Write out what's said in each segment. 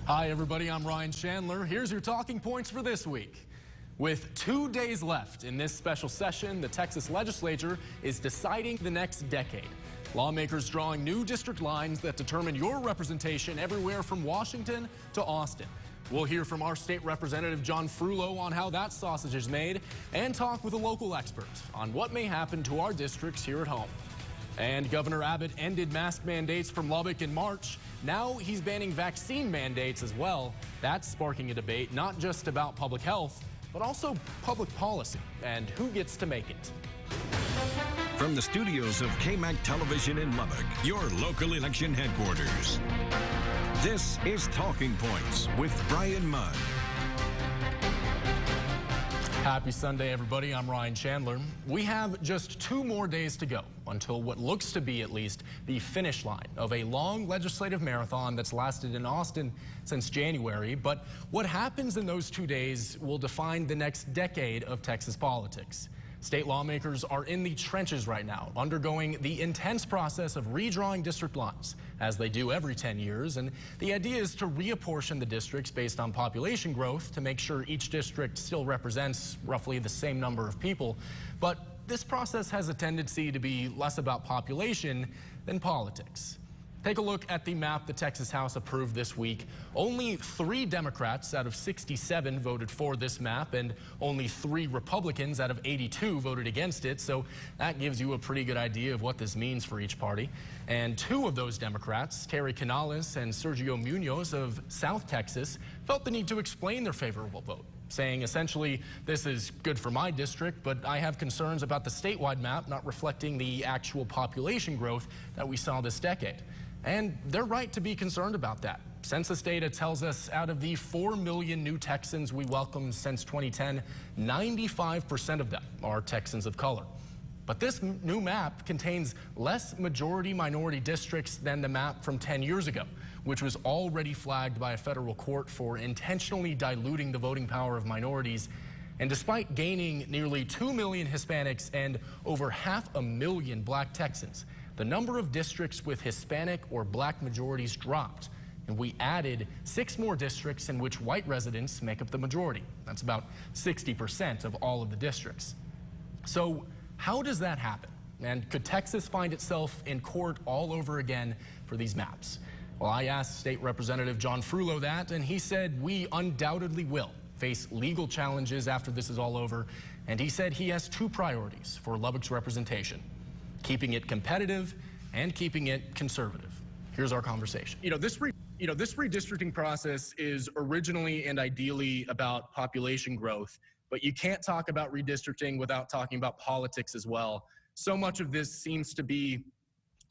Hi, everybody. I'm Ryan Chandler. Here's your talking points for this week. With 2 days left in this special session, the Texas legislature is deciding the next decade. Lawmakers drawing new district lines that determine your representation everywhere from Washington to Austin. We'll hear from our state representative, John Frullo, on how that sausage is made, and talk with a local expert on what may happen to our districts here at home. And Governor Abbott ended mask mandates from Lubbock in March. Now he's banning vaccine mandates as well. That's sparking a debate not just about public health, but also public policy and who gets to make it. From the studios of KMAC Television in Lubbock, your local election headquarters. This is Talking Points with Brian Mudd. Happy Sunday, everybody. I'm Ryan Chandler. We have just 2 more days to go until what looks to be, at least, the finish line of a long legislative marathon that's lasted in Austin since January. But what happens in those 2 days will define the next decade of Texas politics. State lawmakers are in the trenches right now, undergoing the intense process of redrawing district lines, as they do every 10 years. And the idea is to reapportion the districts based on population growth to make sure each district still represents roughly the same number of people. But this process has a tendency to be less about population than politics. Take a look at the map the Texas House approved this week. Only 3 Democrats out of 67 voted for this map, and only 3 Republicans out of 82 voted against it. So that gives you a pretty good idea of what this means for each party. And 2 of those Democrats, Terry Canales and Sergio Munoz of South Texas, felt the need to explain their favorable vote, saying essentially, this is good for my district, but I have concerns about the statewide map not reflecting the actual population growth that we saw this decade. And they're right to be concerned about that. Census data tells us out of the 4 million new Texans we welcomed since 2010, 95% of them are Texans of color. But this new map contains less majority-minority districts than the map from 10 years ago, which was already flagged by a federal court for intentionally diluting the voting power of minorities. And despite gaining nearly 2 million Hispanics and over 500,000 black Texans, the number of districts with Hispanic or black majorities dropped, and we added 6 more districts in which white residents make up the majority. That's about 60% of all of the districts. So how does that happen? And could Texas find itself in court all over again for these maps? Well, I asked State Representative John Frullo that, and he said we undoubtedly will face legal challenges after this is all over. And he said he has 2 priorities for Lubbock's representation: keeping it competitive and keeping it conservative. Here's our conversation. This redistricting process is originally and ideally about population growth, but you can't talk about redistricting without talking about politics as well. So much of this seems to be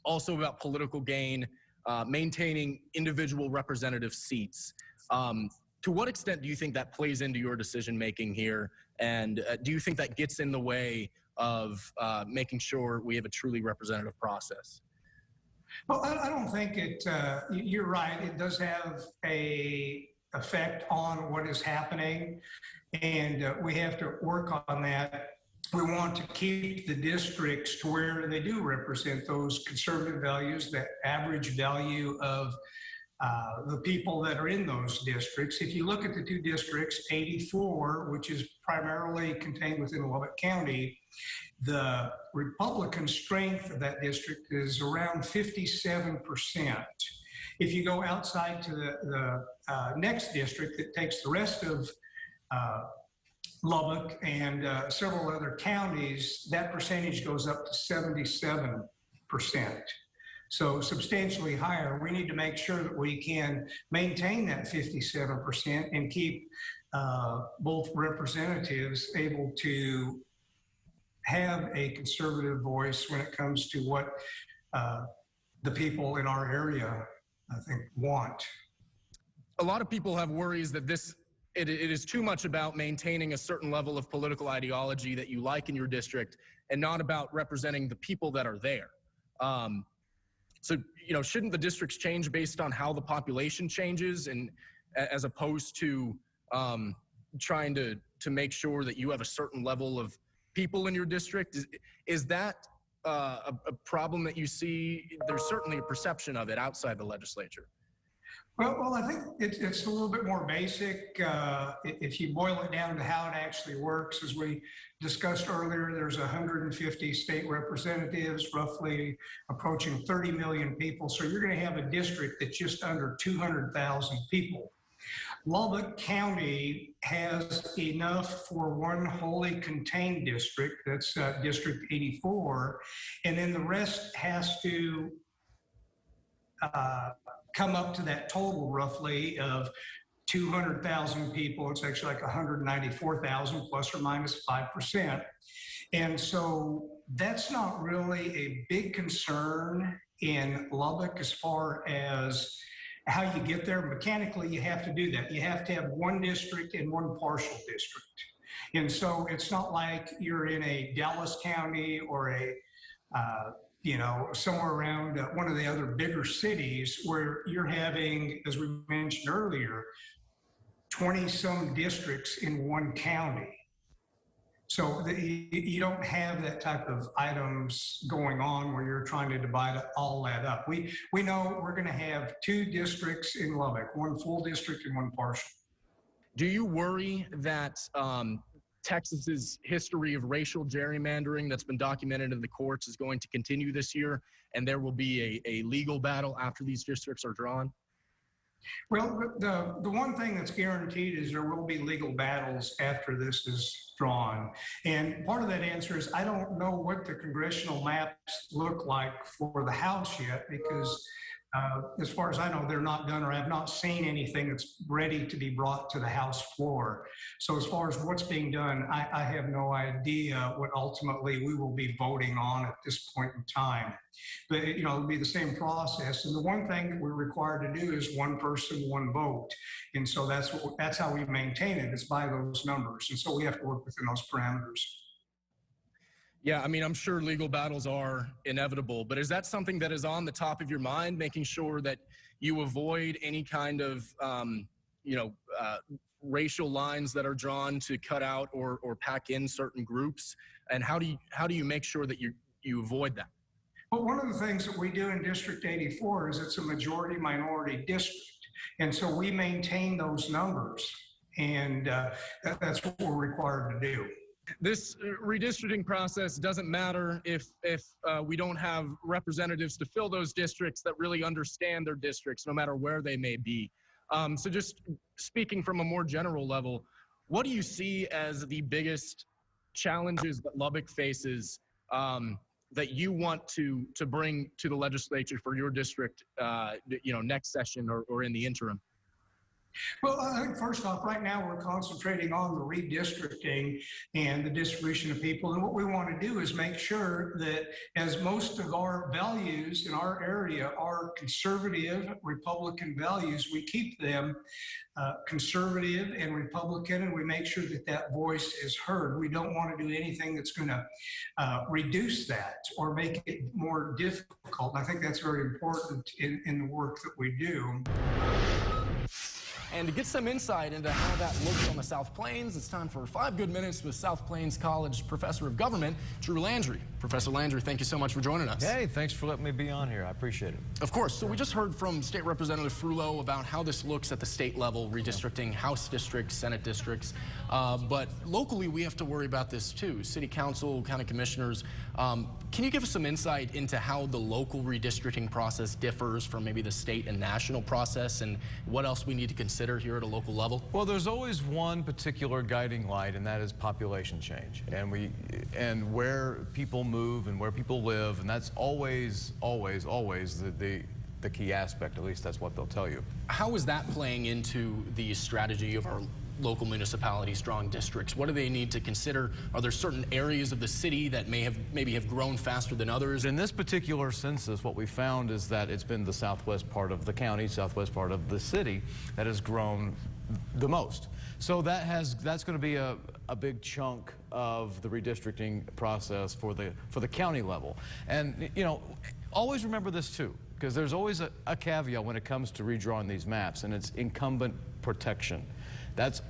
also about political gain, maintaining individual representative seats. To what extent do you think that plays into your decision making here? And do you think that gets in the way of making sure we have a truly representative process? Well, I don't think it, you're right. It does have a effect on what is happening, and we have to work on that. We want to keep the districts to where they do represent those conservative values, that average value of the people that are in those districts. If you look at the 2 districts, 84, which is primarily contained within Lubbock County, the Republican strength of that district is around 57%. If you go outside to the next district that takes the rest of Lubbock and several other counties, that percentage goes up to 77%. So substantially higher. We need to make sure that we can maintain that 57% and keep both representatives able to have a conservative voice when it comes to what the people in our area, I think, want. A lot of people have worries that it is too much about maintaining a certain level of political ideology that you like in your district and not about representing the people that are there. So, shouldn't the districts change based on how the population changes, and as opposed to trying to make sure that you have a certain level of people in your district? Is that a problem that you see? There's certainly a perception of it outside the legislature. Well, I think it's a little bit more basic. If you boil it down to how it actually works, as we discussed earlier, there's 150 state representatives, roughly approaching 30 million people. So you're going to have a district that's just under 200,000 people. Lubbock County has enough for one wholly contained district, that's District 84, and then the rest has to come up to that total roughly of 200,000 people. It's actually like 194,000 plus or minus 5%. And so that's not really a big concern in Lubbock as far as how you get there. Mechanically, you have to do that. You have to have one district and one partial district. And so it's not like you're in a Dallas County or a somewhere around one of the other bigger cities where you're having, as we mentioned earlier, 20 some districts in one county. So you don't have that type of items going on where you're trying to divide all that up. We know we're going to have two districts in Lubbock, one full district and one partial. Do you worry that Texas's history of racial gerrymandering that's been documented in the courts is going to continue this year, and there will be a legal battle after these districts are drawn? Well, the one thing that's guaranteed is there will be legal battles after this is drawn. And part of that answer is I don't know what the congressional maps look like for the House yet, because as far as I know, they're not done, or I've not seen anything that's ready to be brought to the House floor. So as far as what's being done, I have no idea what ultimately we will be voting on at this point in time. But it'll be the same process. And the one thing that we're required to do is one person, one vote. And so that's how we maintain it, is by those numbers. And so we have to work within those parameters. Yeah, I mean, I'm sure legal battles are inevitable, but is that something that is on the top of your mind, making sure that you avoid any kind of, racial lines that are drawn to cut out or pack in certain groups? And how do you make sure that you avoid that? Well, one of the things that we do in District 84 is it's a majority minority district. And so we maintain those numbers, and that's what we're required to do. This redistricting process doesn't matter if we don't have representatives to fill those districts that really understand their districts, no matter where they may be. So just speaking from a more general level, what do you see as the biggest challenges that Lubbock faces that you want to bring to the legislature for your district, next session or in the interim? Well, I think first off, right now we're concentrating on the redistricting and the distribution of people. And what we want to do is make sure that, as most of our values in our area are conservative Republican values, we keep them conservative and Republican, and we make sure that that voice is heard. We don't want to do anything that's going to reduce that or make it more difficult. And I think that's very important in the work that we do. And to get some insight into how that looks on the South Plains, it's time for 5 Good Minutes with South Plains College Professor of Government, Drew Landry. Professor Landry, thank you so much for joining us. Hey, thanks for letting me be on here. I appreciate it. Of course. So we just heard from State Representative Frullo about how this looks at the state level, redistricting House districts, Senate districts. But locally, we have to worry about this too. City Council, county commissioners. Can you give us some insight into how the local redistricting process differs from maybe the state and national process, and what else we need to consider here at a local level? Well, there's always one particular guiding light, and that is population change, and where people move and where people live, and that's always the key aspect. At least that's what they'll tell you. How is that playing into the strategy of our local municipalities drawing districts? What do they need to consider? Are there certain areas of the city that maybe have grown faster than others? In this particular census, what we found is that it's been the southwest part of the county, southwest part of the city that has grown the most. So that's going to be a big chunk of the redistricting process for the county level. And always remember this too, because there's always a caveat when it comes to redrawing these maps, and it's incumbent protection. That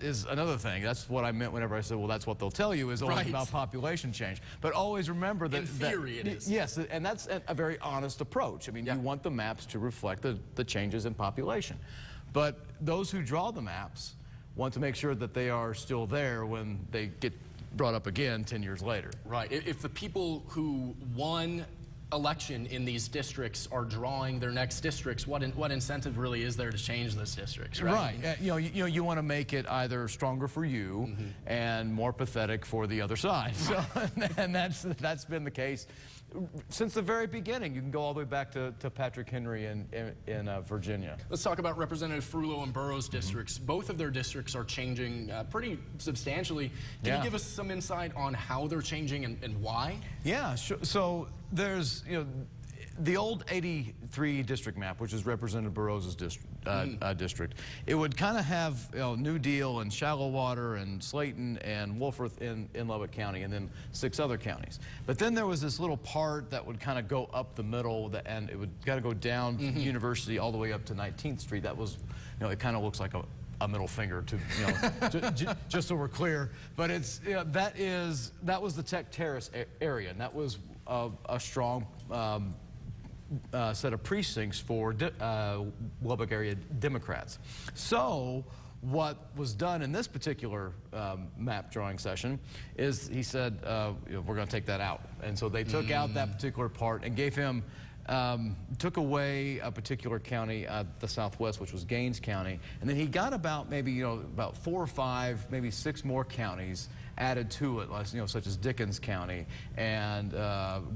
is another thing. That's what I meant whenever I said, well, that's what they'll tell you, is always about population change. But always remember that— in theory it is. Yes, and that's a very honest approach. I mean, you want the maps to reflect the changes in population. But those who draw the maps want to make sure that they are still there when they get brought up again 10 years later. Right. If the people who won election in these districts are drawing their next districts, what incentive really is there to change those districts, right? Right. You want to make it either stronger for you and more pathetic for the other side. So, and that's been the case since the very beginning. You can go all the way back to Patrick Henry in Virginia. Let's talk about Representative Frullo and Burroughs districts. Both of their districts are changing pretty substantially. Can you give us some insight on how they're changing and why? Yeah, sure. So there's, the old 83 district map, which is Representative Burroughs' district, it would kind of have New Deal and Shallow Water and Slayton and Wolfforth in Lubbock County, and then 6 other counties. But then there was this little part that would kind of go up the middle, and it would kind of go down from University all the way up to 19th Street. That was, it kind of looks like a middle finger to, just so we're clear. But it's, that was the Tech Terrace area, and that was a strong set of precincts for Lubbock area Democrats. So what was done in this particular map drawing session is he said, we're going to take that out. And so they took out that particular part and gave him, took away a particular county, the Southwest, which was Gaines County. And then he got about maybe, about 4 or 5, maybe 6 more counties added to it, such as Dickens County and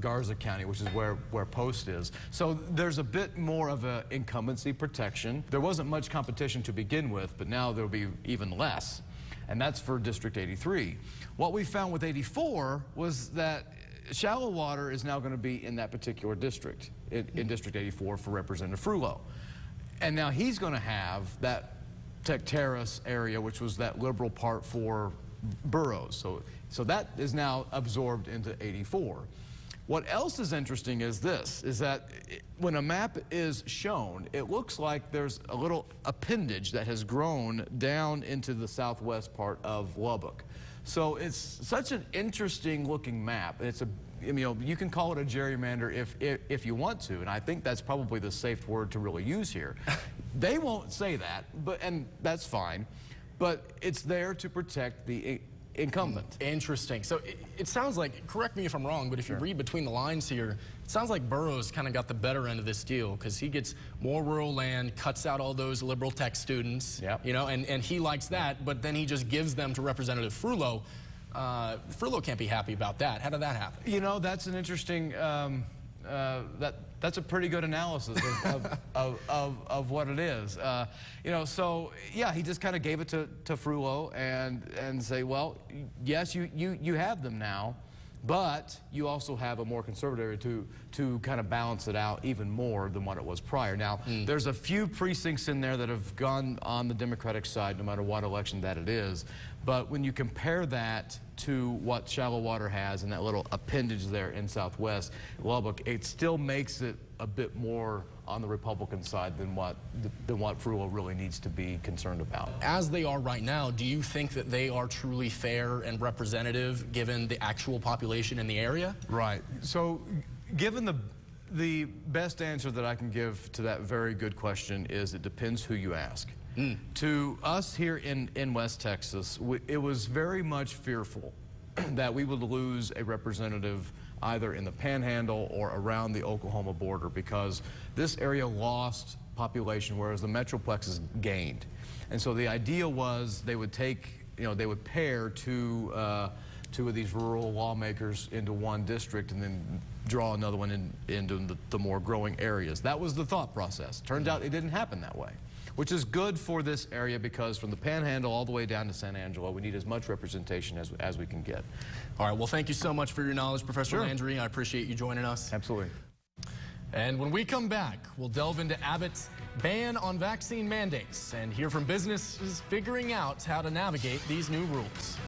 Garza County, which is where Post is. So there's a bit more of an incumbency protection. There wasn't much competition to begin with, but now there'll be even less. And that's for District 83. What we found with 84 was that Shallow Water is now going to be in that particular district, in District 84 for Representative Frullo. And now he's going to have that Tech Terrace area, which was that liberal part for Burroughs. So that is now absorbed into 84. What else is interesting is this, is that when a map is shown, it looks like there's a little appendage that has grown down into the southwest part of Lubbock. So it's such an interesting looking map. It's you can call it a gerrymander if you want to, and I think that's probably the safe word to really use here. They won't say that, and that's fine. But it's there to protect the incumbent. Interesting. So it sounds like, correct me if I'm wrong, but if you read between the lines here, it sounds like Burroughs kind of got the better end of this deal because he gets more rural land, cuts out all those liberal tech students, and he likes that, but then he just gives them to Representative Frullo. Frullo can't be happy about that. How did that happen? That's an interesting, that's a pretty good analysis of what it is. So yeah, he just kind of gave it to Frullo and say, well, yes, you have them now, but you also have a more conservative area to kind of balance it out even more than what it was prior. Now, there's a few precincts in there that have gone on the Democratic side, no matter what election that it is. But when you compare that to what Shallow Water has and that little appendage there in Southwest Lubbock, it still makes it a bit more on the Republican side than what Frullo really needs to be concerned about. As they are right now, do you think that they are truly fair and representative given the actual population in the area? Right. So given the best answer that I can give to that very good question is it depends who you ask. To us here in West Texas, it was very much fearful that we would lose a representative either in the Panhandle or around the Oklahoma border because this area lost population, whereas the Metroplex gained. And so the idea was they would take, they would pair two of these rural lawmakers into one district and then draw another one into the more growing areas. That was the thought process. Turned out it didn't happen that way, which is good for this area because from the Panhandle all the way down to San Angelo, we need as much representation as we can get. All right, well, thank you so much for your knowledge, Professor Landry. I appreciate you joining us. Absolutely. And when we come back, we'll delve into Abbott's ban on vaccine mandates and hear from businesses figuring out how to navigate these new rules.